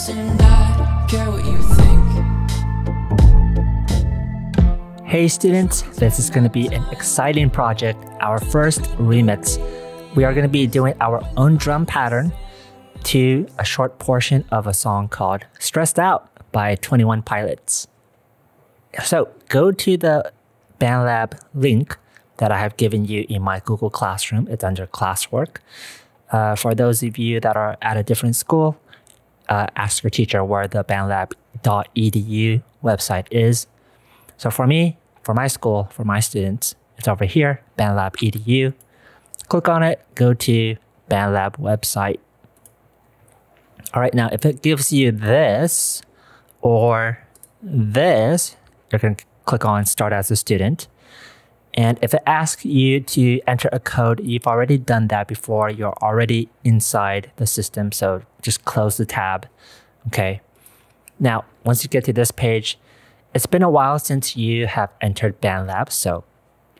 and I don't care what you think. Hey students, this is going to be an exciting project, our first remix. We are going to be doing our own drum pattern to a short portion of a song called Stressed Out by 21 Pilots. So go to the BandLab link that I have given you in my Google Classroom. It's under classwork. For those of you that are at a different school, ask your teacher where the bandlab.edu website is. So for me, for my school, for my students, it's over here, bandlab.edu. Click on it, go to BandLab website. All right, now if it gives you this or this, you're going to click on Start as a Student. And if it asks you to enter a code, you've already done that before. You're already inside the system, so just close the tab, okay? Now, once you get to this page, it's been a while since you have entered BandLab, so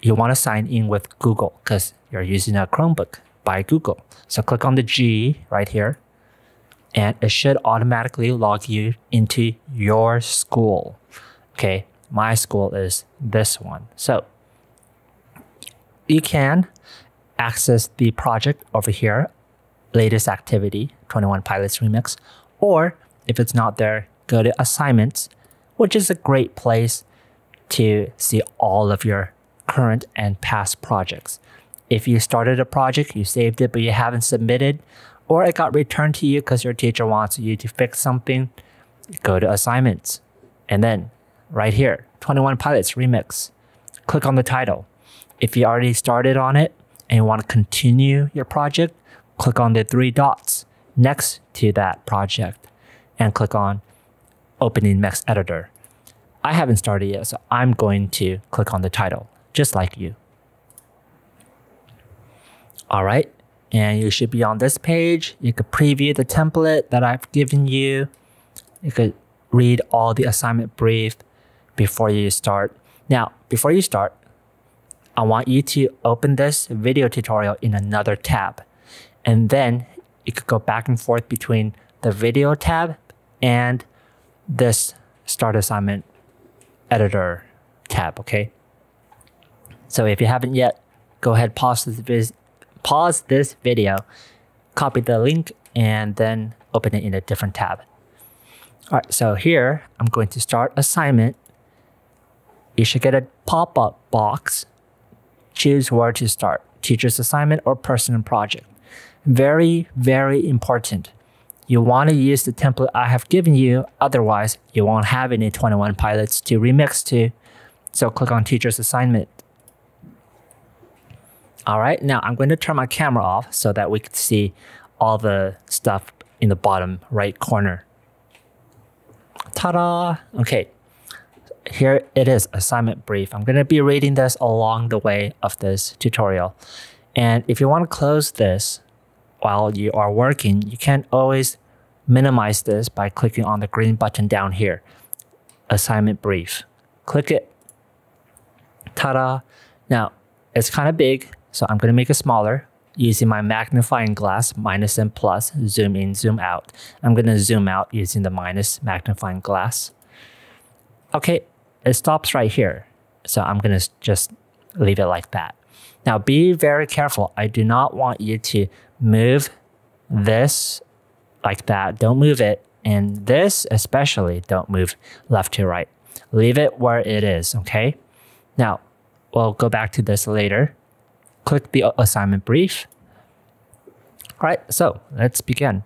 you want to sign in with Google because you're using a Chromebook by Google. So click on the G right here, and it should automatically log you into your school, okay? My school is this one. So you can access the project over here, latest activity, 21 Pilots Remix, or if it's not there, go to assignments, which is a great place to see all of your current and past projects. If you started a project, you saved it, but you haven't submitted, or it got returned to you because your teacher wants you to fix something, go to assignments. And then right here, 21 Pilots Remix, click on the title. If you already started on it and you want to continue your project, click on the 3 dots next to that project and click on Opening Next Editor. I haven't started yet, so I'm going to click on the title, just like you. All right, and you should be on this page. You could preview the template that I've given you. You could read all the assignment brief before you start. Now, before you start, I want you to open this video tutorial in another tab. And then you could go back and forth between the video tab and this start assignment editor tab, okay? So if you haven't yet, go ahead, pause this video, copy the link, and then open it in a different tab. All right, so here, I'm going to start assignment. You should get a pop-up box. Choose where to start, teacher's assignment or personal project. Very, very important. You want to use the template I have given you, otherwise you won't have any 21 Pilots to remix to. So click on teacher's assignment. All right, now I'm going to turn my camera off so that we can see all the stuff in the bottom right corner. Ta-da! Okay. Here it is, assignment brief. I'm going to be reading this along the way of this tutorial. And if you want to close this while you are working, you can always minimize this by clicking on the green button down here, assignment brief. Click it. Ta-da! Now, it's kind of big, so I'm going to make it smaller using my magnifying glass, minus and plus, zoom in, zoom out. I'm going to zoom out using the minus magnifying glass. Okay. It stops right here, so I'm going to just leave it like that. Now, be very careful. I do not want you to move this like that. Don't move it. And this especially, don't move left to right. Leave it where it is, okay? Now, we'll go back to this later. Click the assignment brief. All right, so let's begin.